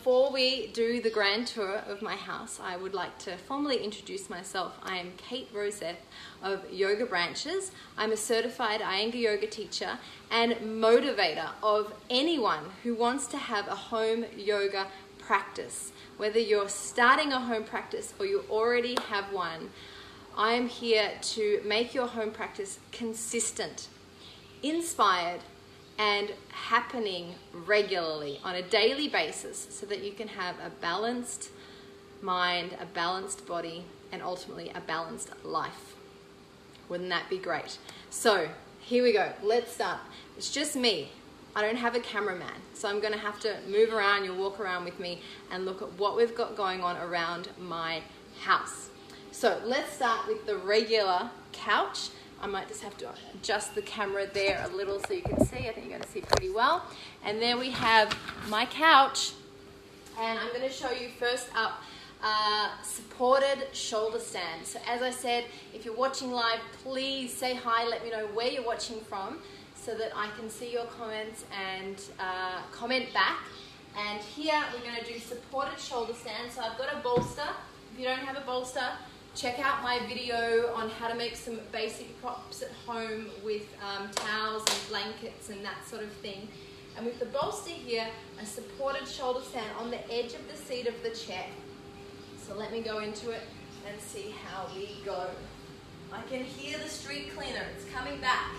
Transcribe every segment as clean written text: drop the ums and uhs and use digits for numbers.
before we do the grand tour of my house, I would like to formally introduce myself. I am Kate Roseth of Yoga Branches. I'm a certified Iyengar yoga teacher and motivator of anyone who wants to have a home yoga practice. Whether you're starting a home practice or you already have one, I am here to make your home practice consistent, inspired, and happening regularly on a daily basis so that you can have a balanced mind, a balanced body, and ultimately a balanced life. Wouldn't that be great? So here we go. Let's start. It's just me. I don't have a cameraman, so I'm going to have to move around. You'll walk around with me and look at what we've got going on around my house. So let's start with the regular couch. I might just have to adjust the camera there a little so you can see. I think you're going to see pretty well. And there we have my couch. And I'm going to show you first up supported shoulder stand. So as I said, if you're watching live, please say hi. Let me know where you're watching from so that I can see your comments and comment back. And here we're going to do supported shoulder stand. So I've got a bolster. If you don't have a bolster, check out my video on how to make some basic props at home with towels and blankets and that sort of thing. And with the bolster here, a supported shoulder stand on the edge of the seat of the chair. So let me go into it and see how we go. I can hear the street cleaner. It's coming back.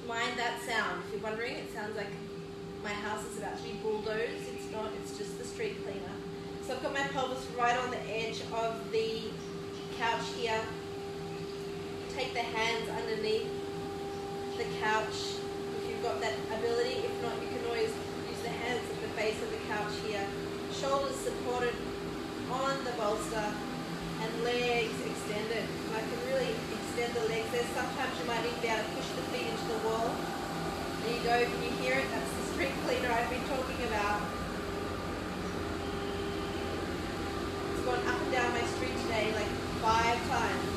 Mind that sound. If you're wondering, it sounds like my house is about to be bulldozed. It's not. It's just the street cleaner. So I've got my pelvis right on the edge of the couch here. Take the hands underneath the couch if you've got that ability. If not, you can always use the hands at the base of the couch here. Shoulders supported on the bolster and legs extended. I can really extend the legs there. Sometimes you might even be able to push the feet into the wall. There you go. Can you hear it? That's the street cleaner I've been talking about. Gone up and down my street today like 5 times.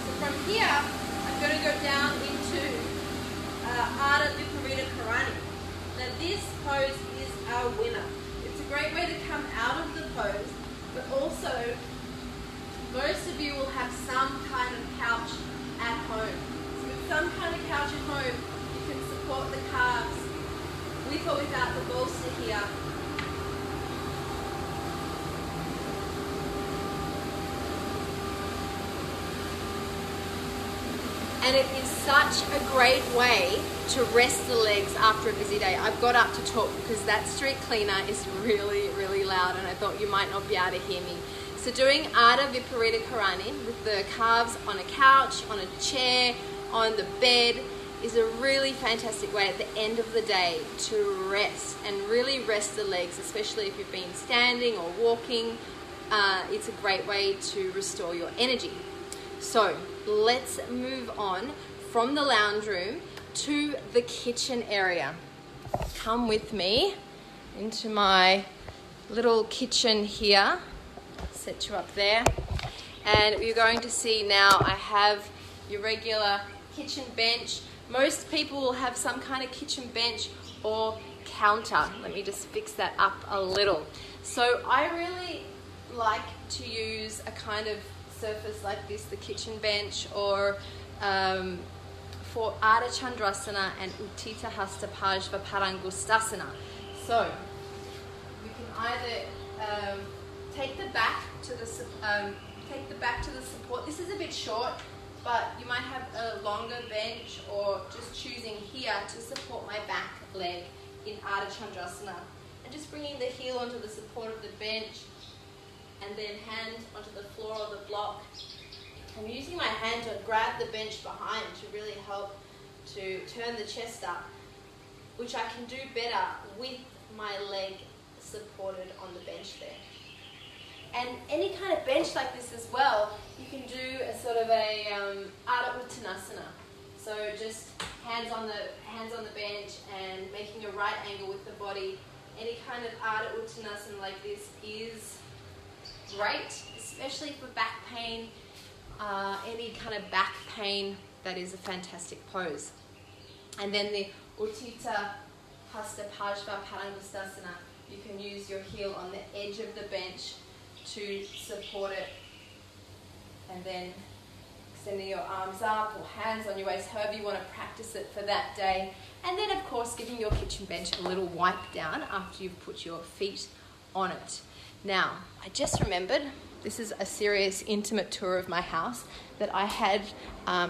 So from here, I'm going to go down into Ardha Viparita Karani. Now this pose is our winner. It's a great way to come out of the pose, but also most of you will have some kind of couch at home. So with some kind of couch at home, you can support the calves with or without the bolster here. And it is such a great way to rest the legs after a busy day. I've got up to talk because that street cleaner is really, really loud and I thought you might not be able to hear me. So doing Ardha Viparita Karani with the calves on a couch, on a chair, on the bed is a really fantastic way at the end of the day to rest and really rest the legs, especially if you've been standing or walking. It's a great way to restore your energy. So let's move on from the lounge room to the kitchen area. Come with me into my little kitchen here. Set you up there. And you're going to see now I have your regular kitchen bench. Most people will have some kind of kitchen bench or counter. Let me just fix that up a little. So I really like to use a kind of surface like this, the kitchen bench, or for Ardha Chandrasana and Uttita Hastapajva Parangustasana. So you can either take the back to the support. This is a bit short, but you might have a longer bench, or just choosing here to support my back leg in Ardha Chandrasana, and just bringing the heel onto the support of the bench. And then hand onto the floor of the block. I'm using my hand to grab the bench behind to really help to turn the chest up, which I can do better with my leg supported on the bench there. And any kind of bench like this as well, you can do a sort of a Ardha Uttanasana. So just hands on the bench and making a right angle with the body. Any kind of Ardha Uttanasana like this is great, especially for back pain, any kind of back pain. That is a fantastic pose. And then the Uttita Hasta Pajva Padangustasana. You can use your heel on the edge of the bench to support it, and then extending your arms up or hands on your waist, however you want to practice it for that day. And then of course giving your kitchen bench a little wipe down after you've put your feet on it. Now, I just remembered, this is a serious intimate tour of my house, that I had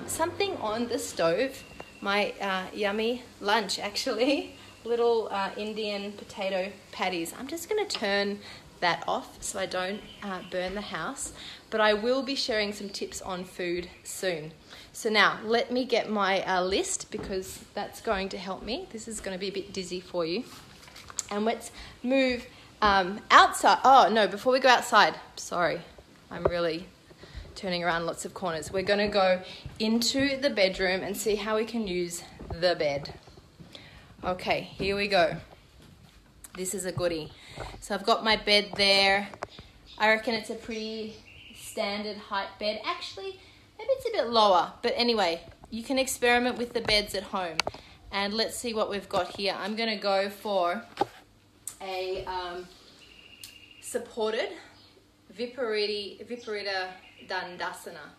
something on the stove, my yummy lunch actually, little Indian potato patties. I'm just going to turn that off so I don't burn the house, but I will be sharing some tips on food soon. So now let me get my list, because that's going to help me. This is going to be a bit dizzy for you. And let's move outside. Oh no, before we go outside, sorry, I'm really turning around lots of corners. We're going to go into the bedroom and see how we can use the bed. Okay, here we go. This is a goodie. So I've got my bed there. I reckon it's a pretty standard height bed. Actually, maybe it's a bit lower, but anyway, you can experiment with the beds at home. And let's see what we've got here. I'm going to go for a supported Viparita Dandasana.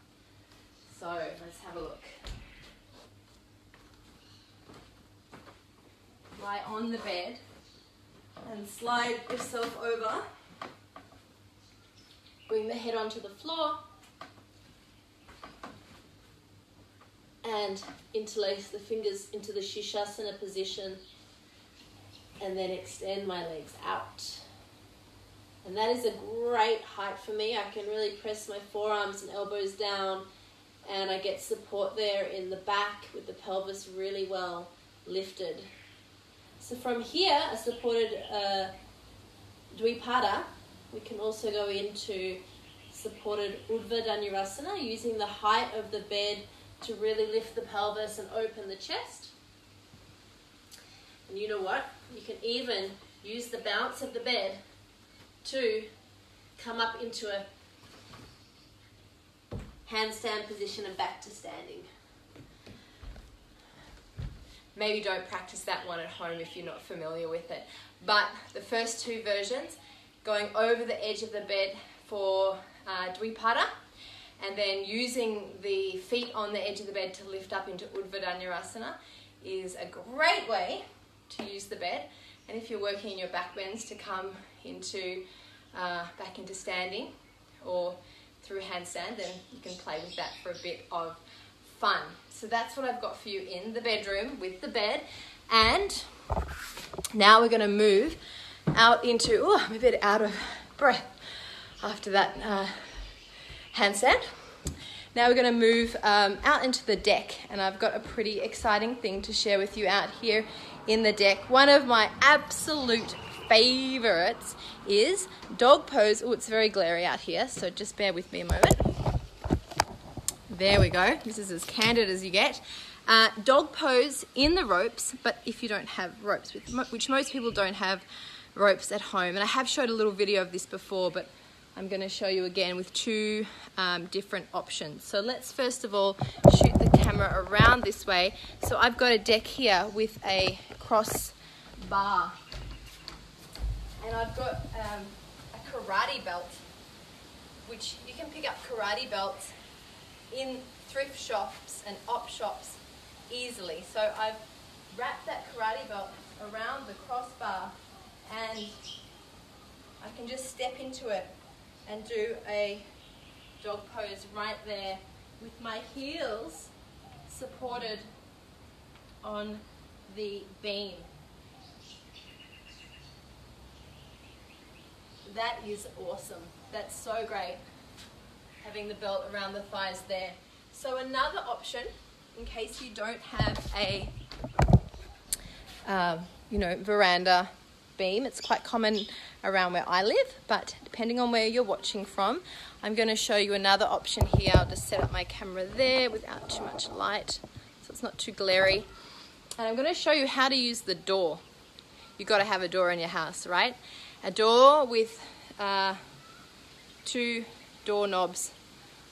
So let's have a look. Lie on the bed and slide yourself over. Bring the head onto the floor and interlace the fingers into the Shishasana position, and then extend my legs out. And that is a great height for me. I can really press my forearms and elbows down, and I get support there in the back with the pelvis really well lifted. So from here, a supported Dvipada, we can also go into supported Urdhva Dhanurasana, using the height of the bed to really lift the pelvis and open the chest. And you know what? You can even use the bounce of the bed to come up into a handstand position and back to standing. Maybe don't practice that one at home if you're not familiar with it. But the first two versions, going over the edge of the bed for Dvipada, and then using the feet on the edge of the bed to lift up into Urdhva Dhanurasana, is a great way to use the bed. And if you're working in your back bends, to come into back into standing or through handstand, then you can play with that for a bit of fun. So that's what I've got for you in the bedroom with the bed. And now we're going to move out into, oh, I'm a bit out of breath after that handstand. Now we're going to move out into the deck, and I've got a pretty exciting thing to share with you out here in the deck. One of my absolute favorites is dog pose. Oh, it's very glary out here, so just bear with me a moment. There we go. This is as candid as you get. Dog pose in the ropes, but if you don't have ropes, which most people don't have ropes at home. And I have showed a little video of this before, but I'm going to show you again with two different options. So let's first of all shoot the camera around this way. So I've got a deck here with a cross bar. And I've got a karate belt, which you can pick up karate belts in thrift shops and op shops easily. So I've wrapped that karate belt around the crossbar, and I can just step into it and do a dog pose right there with my heels supported on the beam. That is awesome. That's so great, having the belt around the thighs there. So another option, in case you don't have a veranda beam, it's quite common around where I live, but depending on where you're watching from, I'm going to show you another option here. I'll just set up my camera there without too much light, so it's not too glary. And I'm going to show you how to use the door. You've got to have a door in your house, right? A door with two doorknobs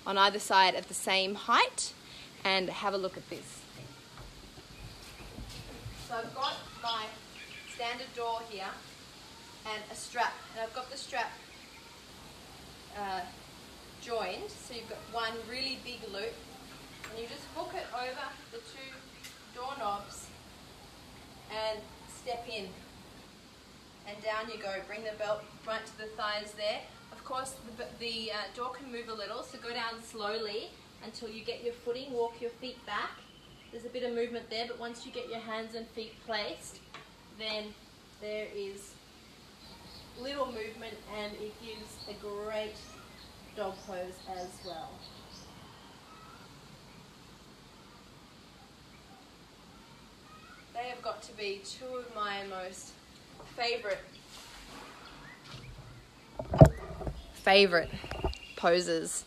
on either side at the same height. And have a look at this. So I've got my standard door here and a strap. And I've got the strap joined, so you've got one really big loop, and you just hook it over the two doorknobs and step in. And down you go. Bring the belt right to the thighs there. Of course, the door can move a little, so go down slowly until you get your footing. Walk your feet back. There's a bit of movement there, but once you get your hands and feet placed, then there is little movement, and it gives a great dog pose as well. They have got to be two of my most favorite poses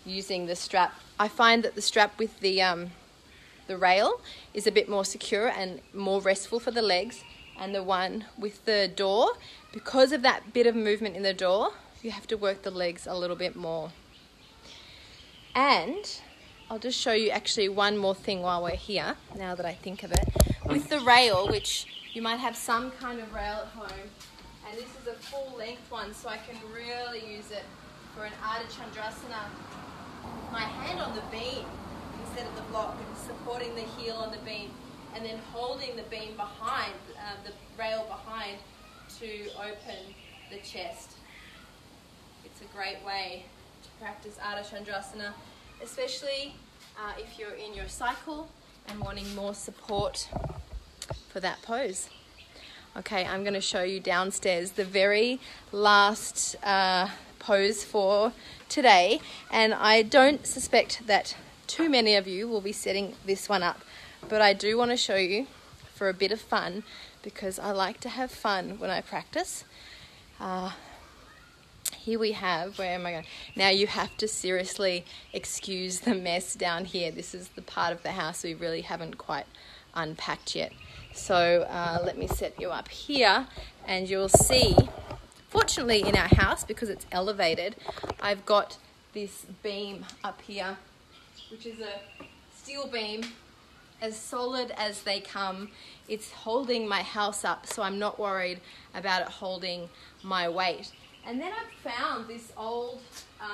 using the strap. I find that the strap with the rail is a bit more secure and more restful for the legs, and the one with the door, because of that bit of movement in the door, you have to work the legs a little bit more. And I'll just show you actually one more thing while we're here, now that I think of it. With the rail, which you might have some kind of rail at home, and this is a full length one, so I can really use it for an Ardha Chandrasana. My hand on the beam instead of the block, and supporting the heel on the beam, and then holding the beam behind, the rail behind, to open the chest. It's a great way to practice Ardha Chandrasana, especially if you're in your cycle and wanting more support for that pose. Okay, I'm going to show you downstairs the very last pose for today, and I don't suspect that too many of you will be setting this one up, but I do want to show you for a bit of fun, because I like to have fun when I practice. Here we have, where am I going? Now you have to seriously excuse the mess down here. This is the part of the house we really haven't quite unpacked yet. So let me set you up here, and you'll see, fortunately in our house, because it's elevated, I've got this beam up here, which is a steel beam, as solid as they come. It's holding my house up, so I'm not worried about it holding my weight. And then I've found this old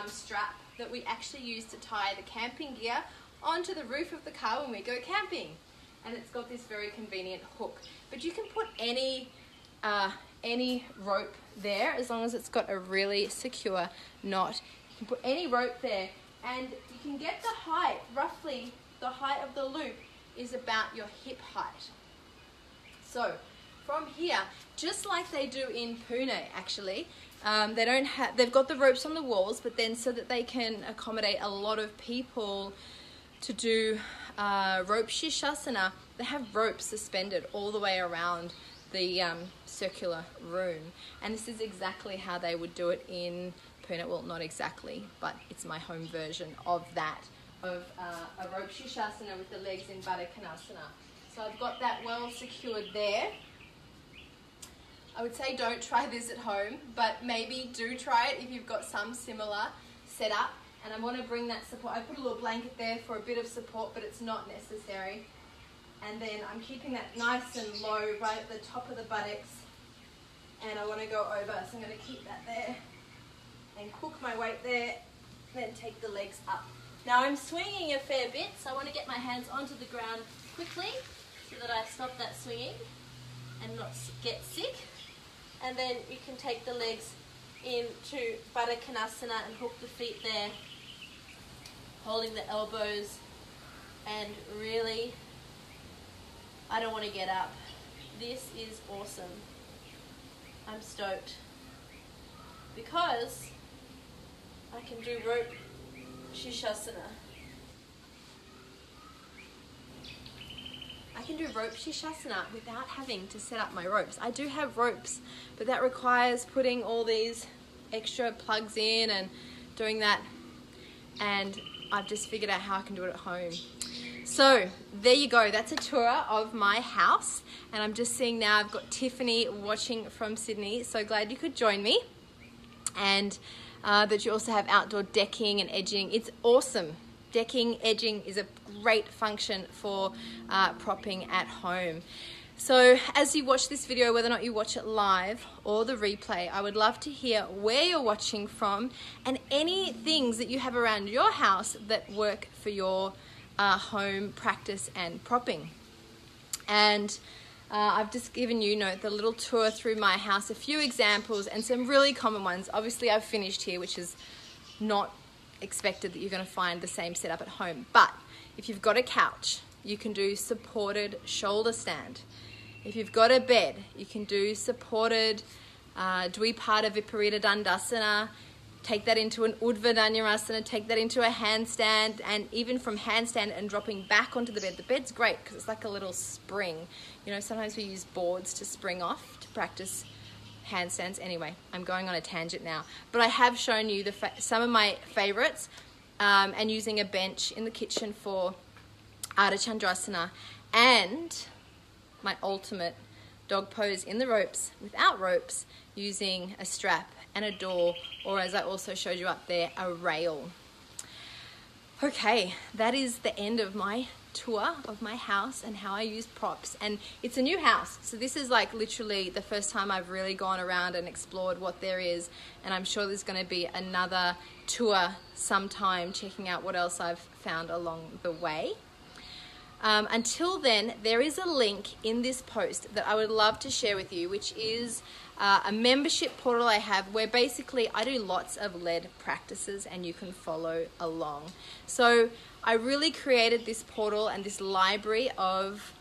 strap that we actually use to tie the camping gear onto the roof of the car when we go camping. And it's got this very convenient hook. But you can put any rope there, as long as it's got a really secure knot. You can put any rope there, and you can get the height, roughly the height of the loop is about your hip height. So from here, just like they do in Pune actually, they've got the ropes on the walls, but then so that they can accommodate a lot of people to do rope shishasana, they have ropes suspended all the way around the circular room. And this is exactly how they would do it in Pune. Well, not exactly, but it's my home version of that, of a rope shishasana with the legs in Baddha Konasana. So I've got that well secured there. I would say don't try this at home, but maybe do try it if you've got some similar setup. And I want to bring that support. I put a little blanket there for a bit of support, but it's not necessary. And then I'm keeping that nice and low right at the top of the buttocks. And I want to go over, so I'm going to keep that there and hook my weight there, then take the legs up. Now I'm swinging a fair bit, so I want to get my hands onto the ground quickly so that I stop that swinging and not get sick. And then you can take the legs into Baddha Konasana and hook the feet there, holding the elbows, and really, I don't want to get up. This is awesome. I'm stoked because I can do rope shishasana. I can do rope shishasana without having to set up my ropes. I do have ropes, but that requires putting all these extra plugs in and doing that. And I've just figured out how I can do it at home. So there you go. That's a tour of my house. And I'm just seeing now I've got Tiffany watching from Sydney. So glad you could join me. And that you also have outdoor decking and edging. It's awesome. Decking, edging is a great function for propping at home. So as you watch this video, whether or not you watch it live or the replay, I would love to hear where you're watching from and any things that you have around your house that work for your home practice and propping. And I've just given you the little tour through my house, a few examples and some really common ones. Obviously I've finished here, which is not expected that you're going to find the same setup at home. But if you've got a couch, you can do supported shoulder stand. If you've got a bed, you can do supported Dvipada Viparita Dandasana, take that into an Urdhva Dhanurasana, take that into a handstand, and even from handstand and dropping back onto the bed. The bed's great because it's like a little spring. Sometimes we use boards to spring off to practice handstands. Anyway, I'm going on a tangent now. But I have shown you some of my favorites and using a bench in the kitchen for Ardha Chandrasana, and my ultimate dog pose in the ropes without ropes, using a strap and a door, or as I also showed you up there, a rail. Okay, that is the end of my tour of my house and how I use props. And it's a new house, so this is like literally the first time I've really gone around and explored what there is, and I'm sure there's going to be another tour sometime, checking out what else I've found along the way. Until then, there is a link in this post that I would love to share with you, which is a membership portal I have where basically I do lots of lead practices and you can follow along. So I really created this portal and this library of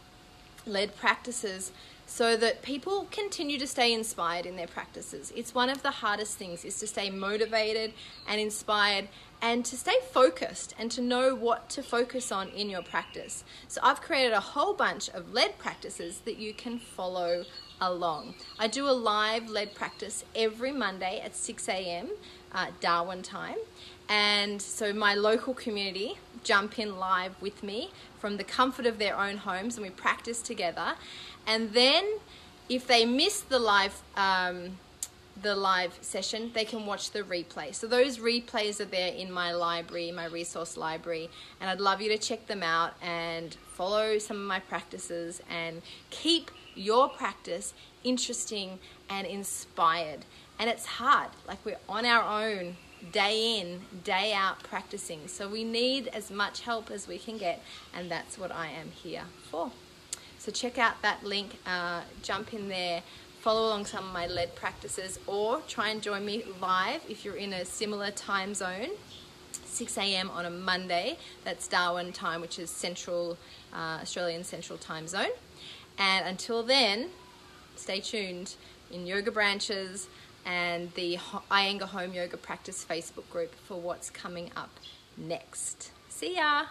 lead practices so that people continue to stay inspired in their practices. It's one of the hardest things, is to stay motivated and inspired and to stay focused and to know what to focus on in your practice. So I've created a whole bunch of lead practices that you can follow along. I do a live lead practice every Monday at 6 a.m. Darwin time. And so my local community jump in live with me from the comfort of their own homes, and we practice together. And then if they miss the live session, they can watch the replay. So those replays are there in my library, my resource library, and I'd love you to check them out and follow some of my practices and keep your practice interesting and inspired. And it's hard, like we're on our own day in, day out practicing. So we need as much help as we can get, and that's what I am here for. So check out that link, jump in there, follow along some of my lead practices, or try and join me live if you're in a similar time zone, 6 a.m. on a Monday. That's Darwin time, which is Central, Australian Central Time Zone. And until then, stay tuned in Yoga Branches and the Iyengar Home Yoga Practice Facebook group for what's coming up next. See ya!